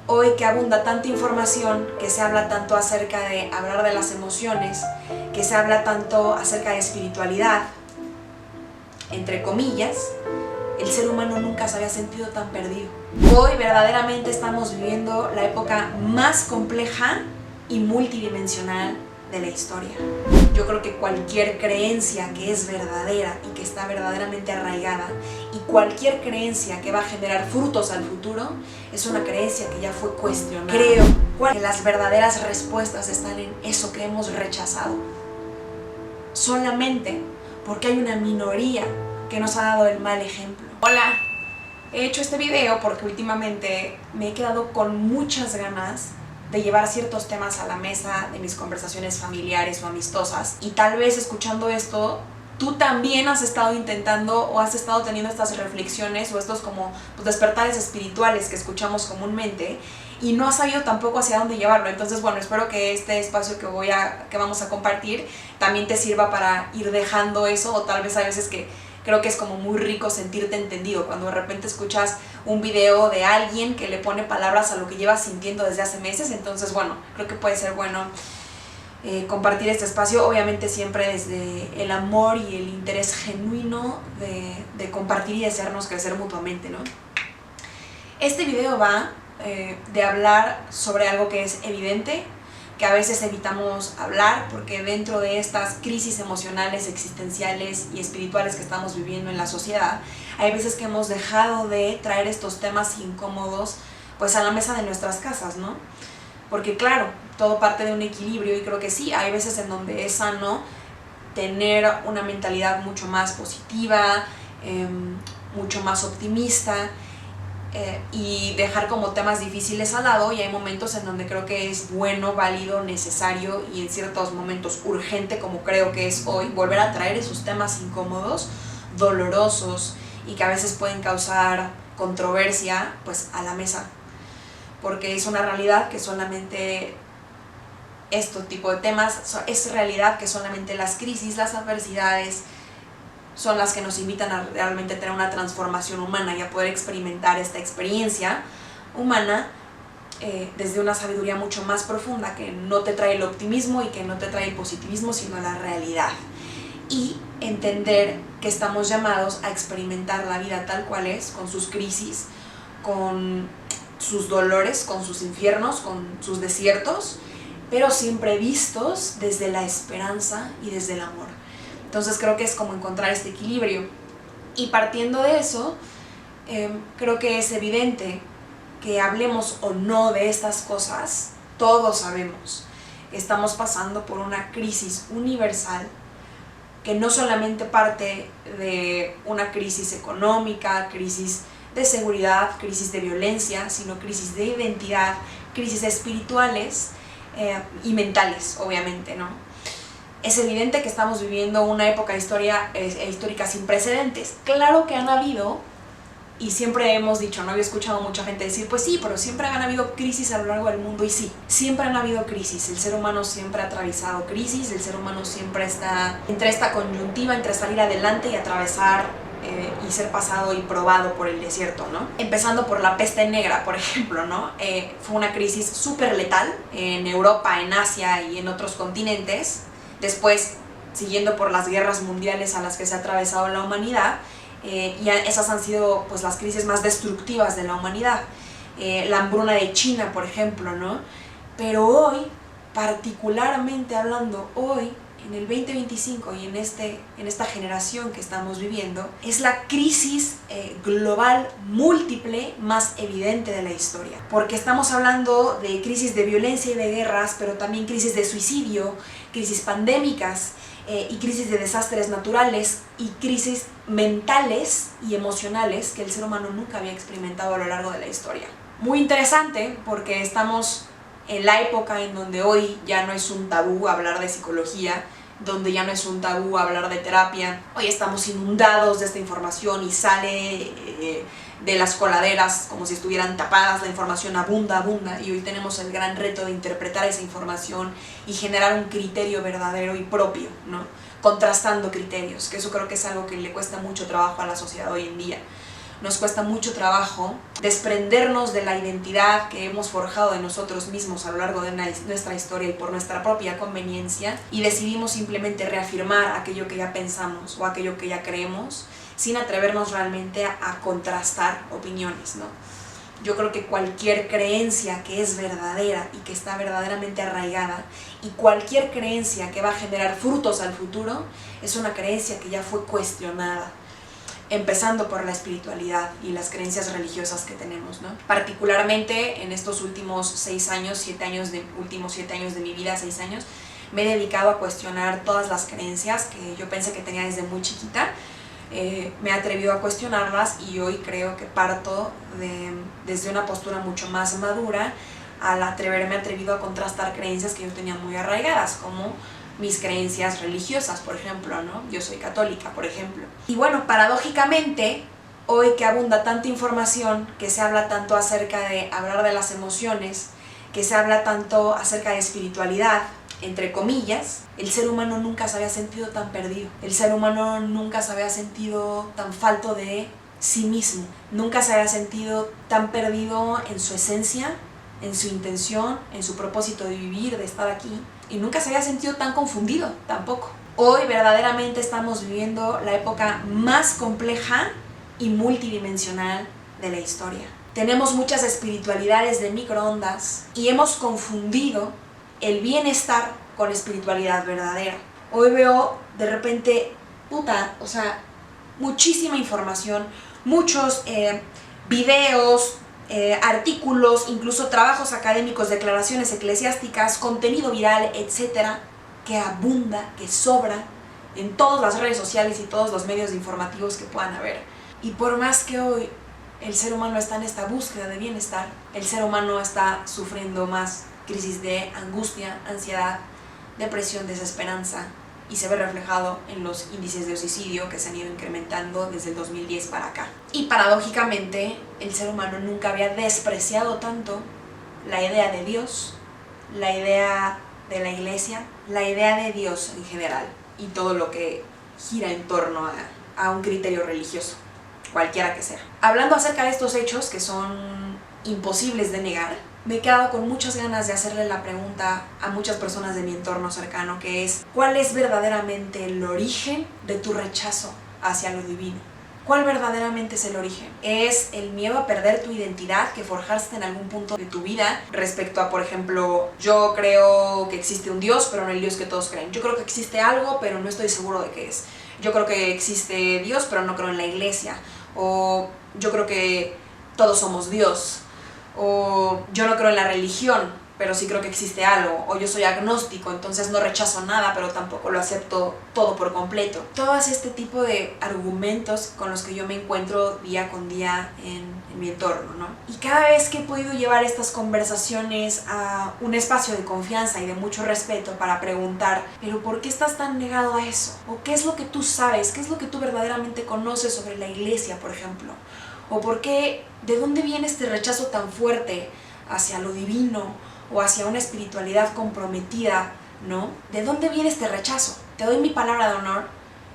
Hoy que abunda tanta información, que se habla tanto acerca de hablar de las emociones, que se habla tanto acerca de espiritualidad, entre comillas, el ser humano nunca se había sentido tan perdido. Hoy verdaderamente estamos viviendo la época más compleja y multidimensional de la historia. Yo creo que cualquier creencia que es verdadera y que está verdaderamente arraigada, y cualquier creencia que va a generar frutos al futuro, es una creencia que ya fue cuestionada. Creo que las verdaderas respuestas están en eso que hemos rechazado, solamente porque hay una minoría que nos ha dado el mal ejemplo. Hola, he hecho este video porque últimamente me he quedado con muchas ganas de llevar ciertos temas a la mesa de mis conversaciones familiares o amistosas, y tal vez escuchando esto tú también has estado intentando o has estado teniendo estas reflexiones o estos como despertares espirituales que escuchamos comúnmente y no has sabido tampoco hacia dónde llevarlo. Entonces, bueno, espero que este espacio que vamos a compartir también te sirva para ir dejando eso, o tal vez hay veces que creo que es como muy rico sentirte entendido cuando de repente escuchas un video de alguien que le pone palabras a lo que llevas sintiendo desde hace meses. Entonces, bueno, creo que puede ser bueno compartir este espacio, obviamente siempre desde el amor y el interés genuino de compartir y de hacernos crecer mutuamente, ¿no? Este video va de hablar sobre algo que es evidente, que a veces evitamos hablar porque dentro de estas crisis emocionales, existenciales y espirituales que estamos viviendo en la sociedad, hay veces que hemos dejado de traer estos temas incómodos pues a la mesa de nuestras casas, ¿no? Porque claro, todo parte de un equilibrio, y creo que sí, hay veces en donde es sano tener una mentalidad mucho más positiva, mucho más optimista, y dejar como temas difíciles al lado, y hay momentos en donde creo que es bueno, válido, necesario y en ciertos momentos urgente, como creo que es hoy, volver a traer esos temas incómodos, dolorosos y que a veces pueden causar controversia pues a la mesa, porque es una realidad que solamente este tipo de temas, es realidad que solamente las crisis, las adversidades son las que nos invitan a realmente tener una transformación humana y a poder experimentar esta experiencia humana desde una sabiduría mucho más profunda, que no te trae el optimismo y que no te trae el positivismo, sino la realidad. Y entender que estamos llamados a experimentar la vida tal cual es, con sus crisis, con sus dolores, con sus infiernos, con sus desiertos, pero siempre vistos desde la esperanza y desde el amor. Entonces creo que es como encontrar este equilibrio. Y partiendo de eso, creo que es evidente que hablemos o no de estas cosas, todos sabemos que estamos pasando por una crisis universal que no solamente parte de una crisis económica, crisis de seguridad, crisis de violencia, sino crisis de identidad, crisis espirituales y mentales, obviamente, ¿no? Es evidente que estamos viviendo una época histórica sin precedentes. Claro que han habido, y siempre hemos dicho, ¿no? Yo he escuchado mucha gente decir, pues sí, pero siempre han habido crisis a lo largo del mundo, y sí, siempre han habido crisis. El ser humano siempre ha atravesado crisis, el ser humano siempre está entre esta coyuntiva, entre salir adelante y atravesar y ser pasado y probado por el desierto, ¿no? Empezando por la peste negra, por ejemplo, ¿no? Fue una crisis súper letal en Europa, en Asia y en otros continentes. Después, siguiendo por las guerras mundiales a las que se ha atravesado la humanidad, y esas han sido pues las crisis más destructivas de la humanidad. La hambruna de China, por ejemplo, ¿no? Pero hoy, particularmente hablando, hoy, en el 2025 y en esta generación que estamos viviendo, es la crisis global múltiple más evidente de la historia. Porque estamos hablando de crisis de violencia y de guerras, pero también crisis de suicidio, crisis pandémicas, y crisis de desastres naturales y crisis mentales y emocionales que el ser humano nunca había experimentado a lo largo de la historia. Muy interesante porque estamos en la época en donde hoy ya no es un tabú hablar de psicología, donde ya no es un tabú hablar de terapia. Hoy estamos inundados de esta información y sale de las coladeras como si estuvieran tapadas, la información abunda, y hoy tenemos el gran reto de interpretar esa información y generar un criterio verdadero y propio, ¿no? Contrastando criterios, que eso creo que es algo que le cuesta mucho trabajo a la sociedad hoy en día. nos cuesta mucho trabajo desprendernos de la identidad que hemos forjado de nosotros mismos a lo largo de nuestra historia y por nuestra propia conveniencia, y decidimos simplemente reafirmar aquello que ya pensamos o aquello que ya creemos sin atrevernos realmente a contrastar opiniones, ¿no? Yo creo que cualquier creencia que es verdadera y que está verdaderamente arraigada, y cualquier creencia que va a generar frutos al futuro, es una creencia que ya fue cuestionada, empezando por la espiritualidad y las creencias religiosas que tenemos, ¿no? Particularmente en estos últimos 6 años, 7 años últimos 7 años de mi vida, 6 años, me he dedicado a cuestionar todas las creencias que yo pensé que tenía desde muy chiquita. Me he atrevido a cuestionarlas y hoy creo que parto desde una postura mucho más madura al atrevido a contrastar creencias que yo tenía muy arraigadas, como mis creencias religiosas, por ejemplo, ¿no? Yo soy católica, por ejemplo. Y bueno, paradójicamente, hoy que abunda tanta información, que se habla tanto acerca de hablar de las emociones, que se habla tanto acerca de espiritualidad, entre comillas, el ser humano nunca se había sentido tan perdido. El ser humano nunca se había sentido tan falto de sí mismo. Nunca se había sentido tan perdido en su esencia, en su intención, en su propósito de vivir, de estar aquí. Y nunca se había sentido tan confundido tampoco. Hoy verdaderamente estamos viviendo la época más compleja y multidimensional de la historia. Tenemos muchas espiritualidades de microondas y hemos confundido el bienestar con espiritualidad verdadera. Hoy veo de repente, muchísima información, muchos videos, artículos, incluso trabajos académicos, declaraciones eclesiásticas, contenido viral, etcétera, que abunda, que sobra en todas las redes sociales y todos los medios informativos que puedan haber. Y por más que hoy el ser humano está en esta búsqueda de bienestar, el ser humano está sufriendo más crisis de angustia, ansiedad, depresión, desesperanza, y se ve reflejado en los índices de suicidio que se han ido incrementando desde el 2010 para acá. Y paradójicamente, el ser humano nunca había despreciado tanto la idea de Dios, la idea de la iglesia, la idea de Dios en general, y todo lo que gira en torno a un criterio religioso, cualquiera que sea. Hablando acerca de estos hechos que son imposibles de negar, me he quedado con muchas ganas de hacerle la pregunta a muchas personas de mi entorno cercano, que es: ¿cuál es verdaderamente el origen de tu rechazo hacia lo divino? ¿Cuál verdaderamente es el origen? ¿Es el miedo a perder tu identidad que forjaste en algún punto de tu vida respecto a, por ejemplo, yo creo que existe un Dios, pero no el Dios que todos creen? Yo creo que existe algo, pero no estoy seguro de qué es. Yo creo que existe Dios, pero no creo en la iglesia. O yo creo que todos somos Dios. O yo no creo en la religión, pero sí creo que existe algo. O yo soy agnóstico, entonces no rechazo nada, pero tampoco lo acepto todo por completo. Todos este tipo de argumentos con los que yo me encuentro día con día en mi entorno, ¿no? Y cada vez que he podido llevar estas conversaciones a un espacio de confianza y de mucho respeto para preguntar: ¿pero por qué estás tan negado a eso? ¿O qué es lo que tú sabes? ¿Qué es lo que tú verdaderamente conoces sobre la iglesia, por ejemplo? ¿O por qué, de dónde viene este rechazo tan fuerte hacia lo divino o hacia una espiritualidad comprometida, ¿no? ¿De dónde viene este rechazo? Te doy mi palabra de honor,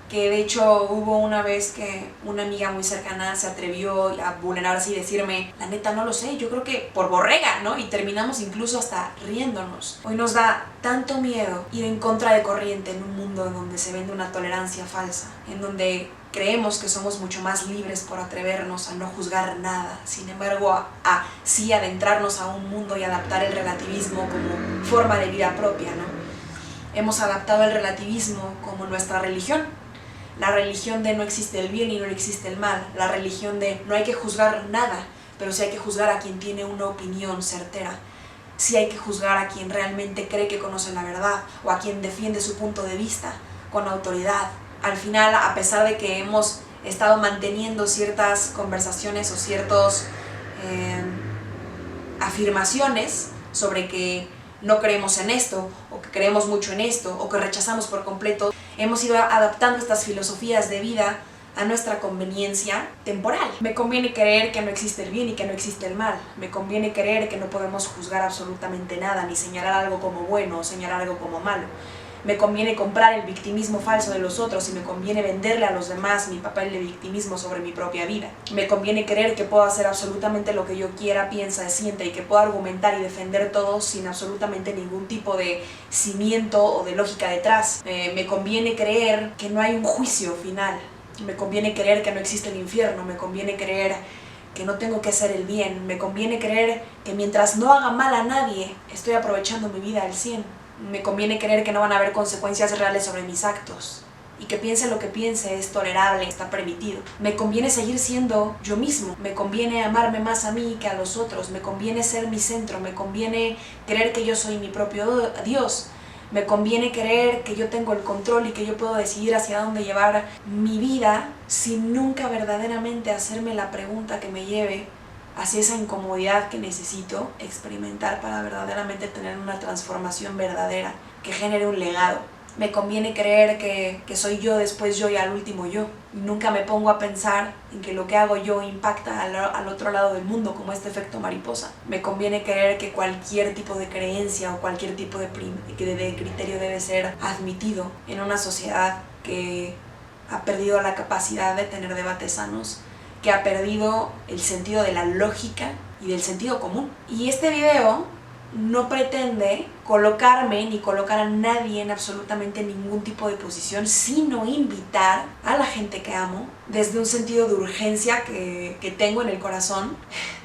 que de hecho hubo una vez que una amiga muy cercana se atrevió a vulnerarse y decirme: la neta no lo sé, yo creo que por borrega, ¿no? Y terminamos incluso hasta riéndonos. Hoy nos da tanto miedo ir en contra de corriente en un mundo en donde se vende una tolerancia falsa, en donde creemos que somos mucho más libres por atrevernos a no juzgar nada, sin embargo sí adentrarnos a un mundo y adaptar el relativismo como forma de vida propia, ¿no? Hemos adaptado el relativismo como nuestra religión, la religión de no existe el bien y no existe el mal, la religión de no hay que juzgar nada, pero sí hay que juzgar a quien tiene una opinión certera, sí hay que juzgar a quien realmente cree que conoce la verdad o a quien defiende su punto de vista con autoridad. Al final, a pesar de que hemos estado manteniendo ciertas conversaciones o ciertas afirmaciones sobre que no creemos en esto, o que creemos mucho en esto, o que rechazamos por completo, hemos ido adaptando estas filosofías de vida a nuestra conveniencia temporal. Me conviene creer que no existe el bien y que no existe el mal. Me conviene creer que no podemos juzgar absolutamente nada, ni señalar algo como bueno o señalar algo como malo. me conviene comprar el victimismo falso de los otros y me conviene venderle a los demás mi papel de victimismo sobre mi propia vida. Me conviene creer que puedo hacer absolutamente lo que yo quiera, piensa, sienta y que puedo argumentar y defender todo sin absolutamente ningún tipo de cimiento o de lógica detrás. Me conviene creer que no hay un juicio final. Me conviene creer que no existe el infierno. Me conviene creer que no tengo que hacer el bien. Me conviene creer que mientras no haga mal a nadie, estoy aprovechando mi vida al 100. Me conviene creer que no van a haber consecuencias reales sobre mis actos y que piense lo que piense es tolerable, está permitido. Me conviene seguir siendo yo mismo, me conviene amarme más a mí que a los otros, me conviene ser mi centro, me conviene creer que yo soy mi propio Dios, me conviene creer que yo tengo el control y que yo puedo decidir hacia dónde llevar mi vida sin nunca verdaderamente hacerme la pregunta que me lleve hacia esa incomodidad que necesito experimentar para verdaderamente tener una transformación verdadera que genere un legado. Me conviene creer que soy yo, después yo y al último yo. Y nunca me pongo a pensar en que lo que hago yo impacta al otro lado del mundo, como este efecto mariposa. Me conviene creer que cualquier tipo de creencia o cualquier tipo de criterio debe ser admitido en una sociedad que ha perdido la capacidad de tener debates sanos, que ha perdido el sentido de la lógica y del sentido común. Y este video no pretende colocarme ni colocar a nadie en absolutamente ningún tipo de posición, sino invitar a la gente que amo desde un sentido de urgencia que tengo en el corazón,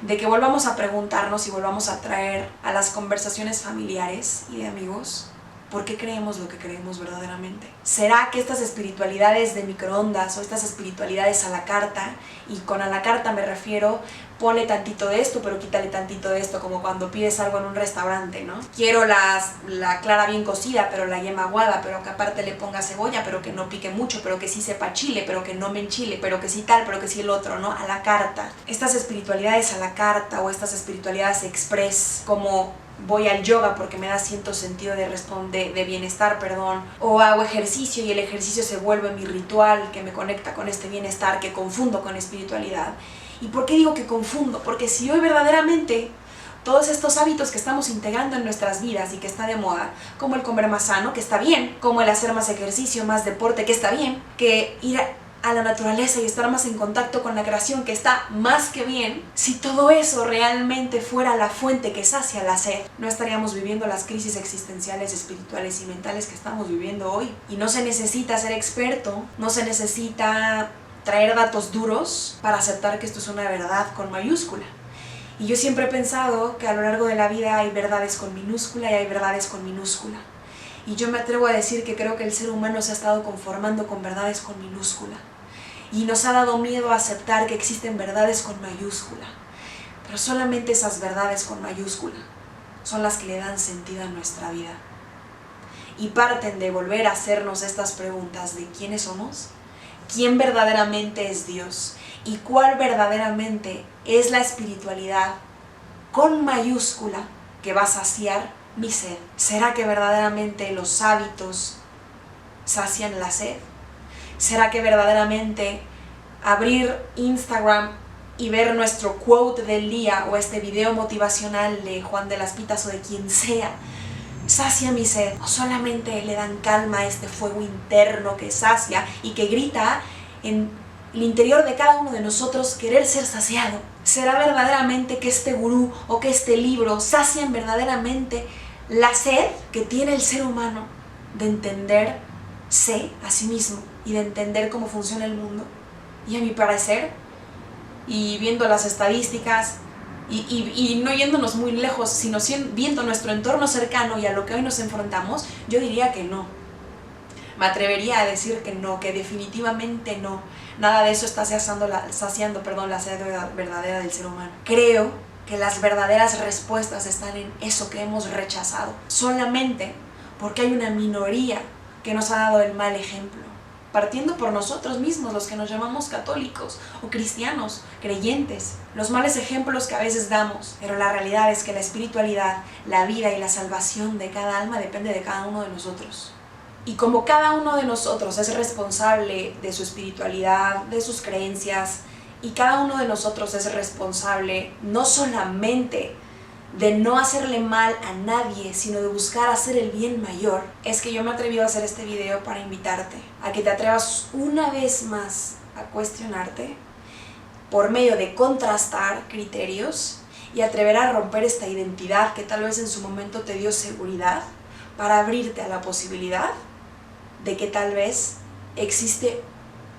de que volvamos a preguntarnos y volvamos a traer a las conversaciones familiares y de amigos ¿por qué creemos lo que creemos verdaderamente? ¿Será que estas espiritualidades de microondas o estas espiritualidades a la carta, y con a la carta me refiero, ponle tantito de esto pero quítale tantito de esto, como cuando pides algo en un restaurante, ¿no? Quiero la clara bien cocida, pero la yema aguada, pero que aparte le ponga cebolla, pero que no pique mucho, pero que sí sepa chile, pero que no me enchile, pero que sí tal, pero que sí el otro, ¿no? A la carta. Estas espiritualidades a la carta o estas espiritualidades express, como voy al yoga porque me da cierto sentido de bienestar, o hago ejercicio y el ejercicio se vuelve mi ritual que me conecta con este bienestar que confundo con espiritualidad. ¿Y por qué digo que confundo? Porque si hoy verdaderamente todos estos hábitos que estamos integrando en nuestras vidas y que está de moda, como el comer más sano, que está bien, como el hacer más ejercicio, más deporte, que está bien, que ir a la naturaleza y estar más en contacto con la creación, que está más que bien, si todo eso realmente fuera la fuente que sacia la sed, no estaríamos viviendo las crisis existenciales, espirituales y mentales que estamos viviendo hoy. Y no se necesita ser experto, no se necesita traer datos duros para aceptar que esto es una verdad con mayúscula. Y yo siempre he pensado que a lo largo de la vida hay verdades con minúscula y hay verdades con minúscula. Y yo me atrevo a decir que creo que el ser humano se ha estado conformando con verdades con minúscula. Y nos ha dado miedo a aceptar que existen verdades con mayúscula. Pero solamente esas verdades con mayúscula son las que le dan sentido a nuestra vida. Y parten de volver a hacernos estas preguntas de quiénes somos, quién verdaderamente es Dios y cuál verdaderamente es la espiritualidad con mayúscula que va a saciar mi sed. ¿Será que verdaderamente los hábitos sacian la sed? ¿Será que verdaderamente abrir Instagram y ver nuestro quote del día o este video motivacional de Juan de las Pitas o de quien sea sacia mi sed? ¿O solamente le dan calma a este fuego interno que sacia y que grita en el interior de cada uno de nosotros querer ser saciado? ¿Será verdaderamente que este gurú o que este libro sacian verdaderamente la sed que tiene el ser humano de entenderse a sí mismo y de entender cómo funciona el mundo? Y a mi parecer, y viendo las estadísticas, y no yéndonos muy lejos, sino viendo nuestro entorno cercano y a lo que hoy nos enfrentamos, yo diría que no. Me atrevería a decir que no, que definitivamente no. Nada de eso está saciando la sed verdadera del ser humano. Creo que las verdaderas respuestas están en eso que hemos rechazado, solamente porque hay una minoría que nos ha dado el mal ejemplo, partiendo por nosotros mismos, los que nos llamamos católicos o cristianos, creyentes, los malos ejemplos que a veces damos. Pero la realidad es que la espiritualidad, la vida y la salvación de cada alma depende de cada uno de nosotros. Y como cada uno de nosotros es responsable de su espiritualidad, de sus creencias, y cada uno de nosotros es responsable no solamente de no hacerle mal a nadie, sino de buscar hacer el bien mayor, es que yo me atreví a hacer este video para invitarte a que te atrevas una vez más a cuestionarte por medio de contrastar criterios y atrever a romper esta identidad que tal vez en su momento te dio seguridad, para abrirte a la posibilidad de que tal vez existe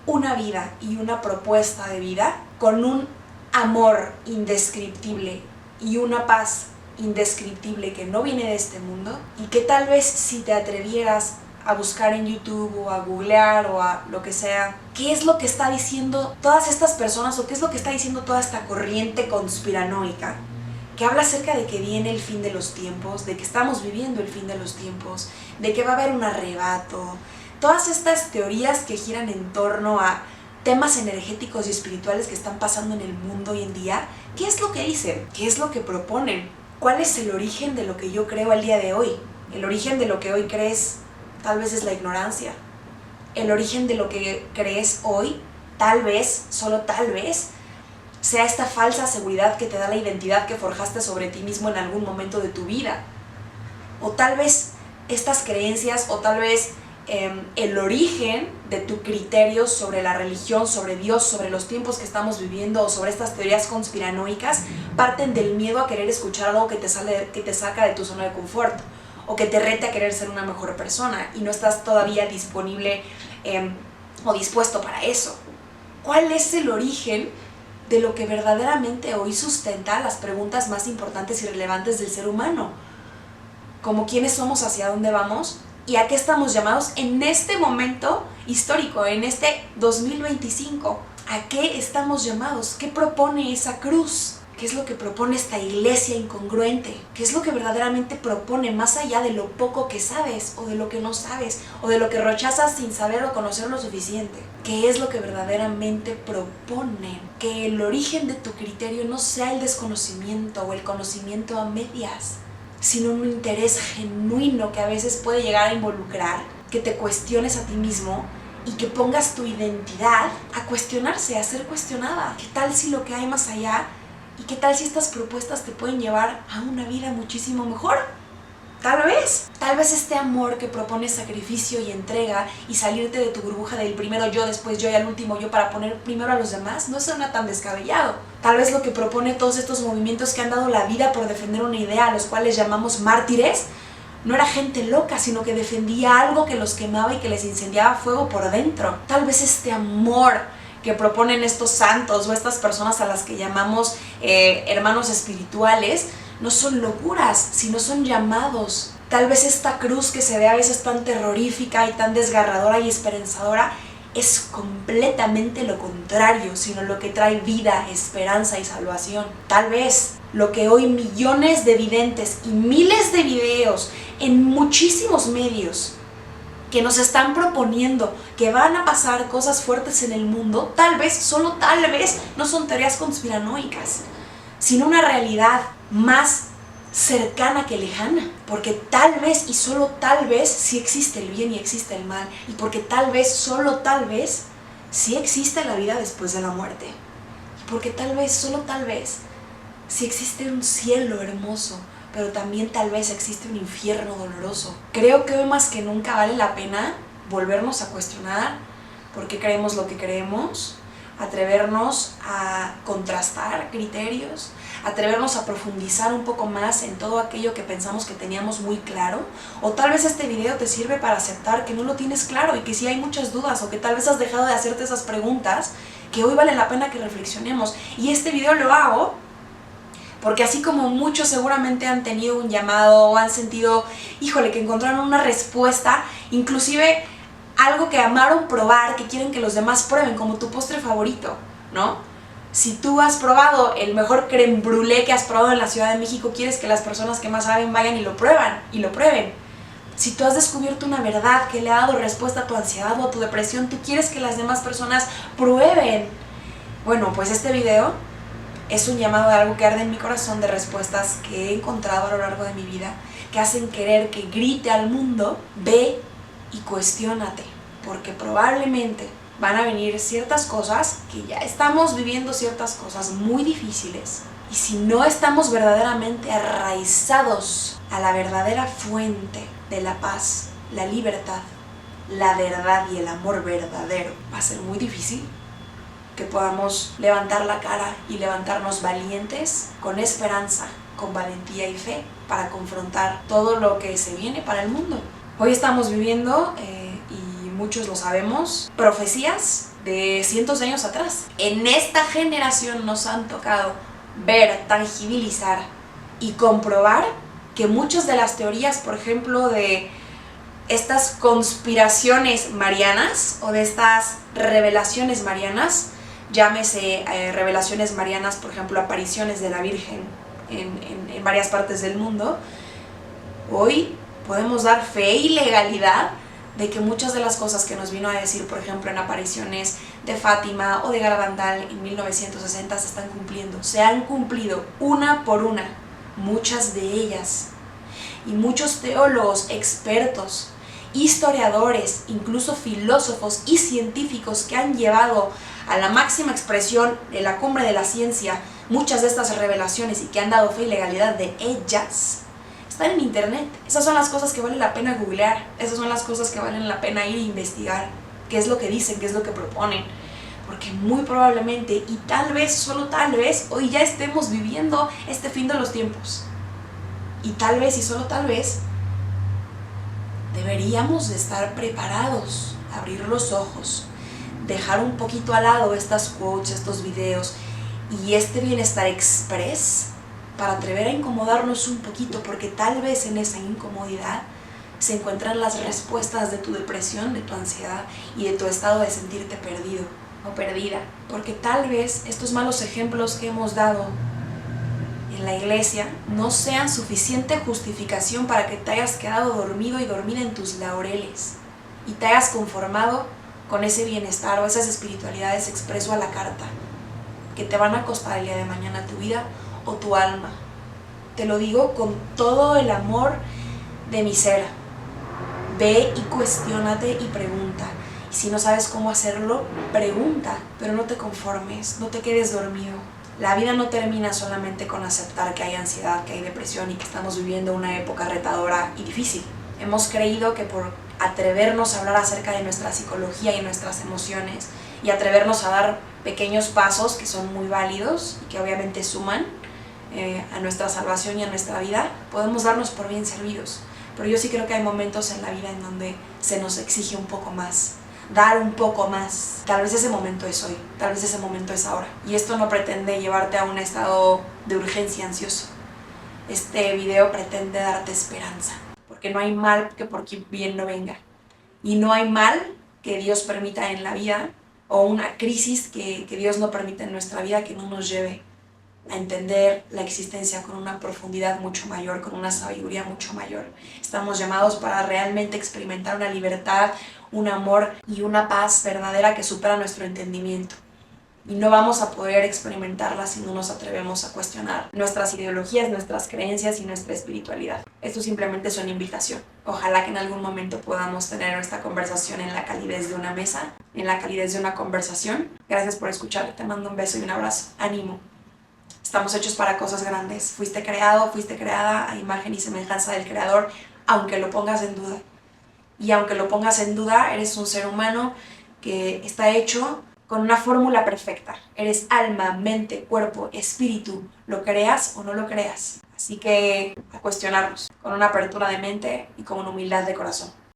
una vida y una propuesta de vida con un amor indescriptible y una paz indescriptible que no viene de este mundo, y que tal vez si te atrevieras a buscar en YouTube o a googlear o a lo que sea, qué es lo que está diciendo todas estas personas o qué es lo que está diciendo toda esta corriente conspiranoica que habla acerca de que viene el fin de los tiempos, de que estamos viviendo el fin de los tiempos, de que va a haber un arrebato, todas estas teorías que giran en torno a temas energéticos y espirituales que están pasando en el mundo hoy en día. ¿Qué es lo que dicen? ¿Qué es lo que proponen? ¿Cuál es el origen de lo que yo creo al día de hoy? El origen de lo que hoy crees tal vez es la ignorancia. El origen de lo que crees hoy, tal vez, solo tal vez, sea esta falsa seguridad que te da la identidad que forjaste sobre ti mismo en algún momento de tu vida. O tal vez estas creencias, o tal vez el origen de tu criterio sobre la religión, sobre Dios, sobre los tiempos que estamos viviendo, o sobre estas teorías conspiranoicas, parten del miedo a querer escuchar algo que te saca de tu zona de confort, o que te rete a querer ser una mejor persona, y no estás todavía disponible o dispuesto para eso. ¿Cuál es el origen de lo que verdaderamente hoy sustenta las preguntas más importantes y relevantes del ser humano? Como quiénes somos, hacia dónde vamos y a qué estamos llamados en este momento histórico, en este 2025. ¿A qué estamos llamados? ¿Qué propone esa cruz? ¿Qué es lo que propone esta iglesia incongruente? ¿Qué es lo que verdaderamente propone más allá de lo poco que sabes, o de lo que no sabes, o de lo que rechazas sin saber o conocer lo suficiente? ¿Qué es lo que verdaderamente propone? Que el origen de tu criterio no sea el desconocimiento o el conocimiento a medias, sino un interés genuino que a veces puede llegar a involucrar que te cuestiones a ti mismo y que pongas tu identidad a cuestionarse, a ser cuestionada. ¿Qué tal si lo que hay más allá? ¿Y qué tal si estas propuestas te pueden llevar a una vida muchísimo mejor? Tal vez este amor que propone sacrificio y entrega y salirte de tu burbuja del primero yo, después yo y al último yo para poner primero a los demás no suena tan descabellado. Tal vez lo que propone todos estos movimientos que han dado la vida por defender una idea, a los cuales llamamos mártires, no era gente loca, sino que defendía algo que los quemaba y que les incendiaba fuego por dentro. Tal vez este amor que proponen estos santos o estas personas a las que llamamos hermanos espirituales no son locuras, sino son llamados. Tal vez esta cruz que se ve a veces tan terrorífica y tan desgarradora y esperanzadora es completamente lo contrario, sino lo que trae vida, esperanza y salvación. Tal vez lo que hoy millones de videntes y miles de videos en muchísimos medios que nos están proponiendo que van a pasar cosas fuertes en el mundo, tal vez, solo tal vez, no son teorías conspiranoicas, sino una realidad más cercana que lejana, porque tal vez y solo tal vez sí existe el bien y existe el mal, y porque tal vez, solo tal vez, sí existe la vida después de la muerte, y porque tal vez, solo tal vez, sí existe un cielo hermoso, pero también tal vez existe un infierno doloroso. Creo que hoy más que nunca vale la pena volvernos a cuestionar por qué creemos lo que creemos, atrevernos a contrastar criterios, atrevernos a profundizar un poco más en todo aquello que pensamos que teníamos muy claro, o tal vez este video te sirve para aceptar que no lo tienes claro y que sí hay muchas dudas, o que tal vez has dejado de hacerte esas preguntas que hoy vale la pena que reflexionemos. Y este video lo hago porque así como muchos seguramente han tenido un llamado o han sentido, híjole, que encontraron una respuesta, inclusive algo que amaron probar, que quieren que los demás prueben, como tu postre favorito, ¿no? Si tú has probado el mejor crème brûlée que has probado en la Ciudad de México, quieres que las personas que más saben vayan y lo prueben. Si tú has descubierto una verdad que le ha dado respuesta a tu ansiedad o a tu depresión, tú quieres que las demás personas prueben. Bueno, pues este video es un llamado de algo que arde en mi corazón, de respuestas que he encontrado a lo largo de mi vida, que hacen querer que grite al mundo: ve y cuestiónate, porque probablemente van a venir ciertas cosas, que ya estamos viviendo ciertas cosas muy difíciles, Y si no estamos verdaderamente arraizados a la verdadera fuente de la paz, la libertad, la verdad y el amor verdadero, va a ser muy difícil que podamos levantar la cara y levantarnos valientes, con esperanza, con valentía y fe, para confrontar todo lo que se viene para el mundo. Hoy estamos viviendo, y muchos lo sabemos, profecías de cientos de años atrás. En esta generación nos han tocado ver, tangibilizar y comprobar que muchas de las teorías, por ejemplo, de estas conspiraciones marianas o de estas revelaciones marianas, llámese revelaciones marianas, por ejemplo, apariciones de la Virgen en varias partes del mundo, hoy podemos dar fe y legalidad de que muchas de las cosas que nos vino a decir, por ejemplo, en apariciones de Fátima o de Garabandal en 1960 se están cumpliendo. Se han cumplido una por una, muchas de ellas. Y muchos teólogos, expertos, historiadores, incluso filósofos y científicos que han llevado a la máxima expresión de la cumbre de la ciencia muchas de estas revelaciones y que han dado fe y legalidad de ellas, están en internet. Esas son las cosas que vale la pena googlear, esas son las cosas que valen la pena ir a investigar, qué es lo que dicen, qué es lo que proponen, porque muy probablemente, y tal vez, solo tal vez, hoy ya estemos viviendo este fin de los tiempos. Y tal vez, y solo tal vez, deberíamos de estar preparados, abrir los ojos, dejar un poquito al lado estas quotes, estos videos y este bienestar express para atrever a incomodarnos un poquito, porque tal vez en esa incomodidad se encuentran las respuestas de tu depresión, de tu ansiedad y de tu estado de sentirte perdido o perdida. Porque tal vez estos malos ejemplos que hemos dado en la iglesia no sean suficiente justificación para que te hayas quedado dormido y dormida en tus laureles y te hayas conformado con ese bienestar o esas espiritualidades expreso a la carta que te van a costar el día de mañana tu vida o tu alma. Te lo digo con todo el amor de mi ser. Ve y cuestiónate y pregunta. Y si no sabes cómo hacerlo, pregunta, pero no te conformes, no te quedes dormido. La vida no termina solamente con aceptar que hay ansiedad, que hay depresión y que estamos viviendo una época retadora y difícil. Hemos creído que por atrevernos a hablar acerca de nuestra psicología y nuestras emociones y atrevernos a dar pequeños pasos que son muy válidos y que obviamente suman a nuestra salvación y a nuestra vida, podemos darnos por bien servidos. Pero yo sí creo que hay momentos en la vida en donde se nos exige un poco más, dar un poco más. Tal vez ese momento es hoy, tal vez ese momento es ahora. Y esto no pretende llevarte a un estado de urgencia ansioso. Este video pretende darte esperanza, porque no hay mal que por quien bien no venga. Y no hay mal que Dios permita en la vida, o una crisis que Dios no permite en nuestra vida, que no nos lleve a entender la existencia con una profundidad mucho mayor, con una sabiduría mucho mayor. Estamos llamados para realmente experimentar una libertad, un amor y una paz verdadera que supera nuestro entendimiento. Y no vamos a poder experimentarla si no nos atrevemos a cuestionar nuestras ideologías, nuestras creencias y nuestra espiritualidad. Esto simplemente es una invitación. Ojalá que en algún momento podamos tener esta conversación en la calidez de una mesa, en la calidez de una conversación. Gracias por escuchar. Te mando un beso y un abrazo. Ánimo. Estamos hechos para cosas grandes. Fuiste creado, fuiste creada a imagen y semejanza del Creador, aunque lo pongas en duda. Y aunque lo pongas en duda, eres un ser humano que está hecho con una fórmula perfecta. Eres alma, mente, cuerpo, espíritu, lo creas o no lo creas. Así que a cuestionarnos con una apertura de mente y con una humildad de corazón.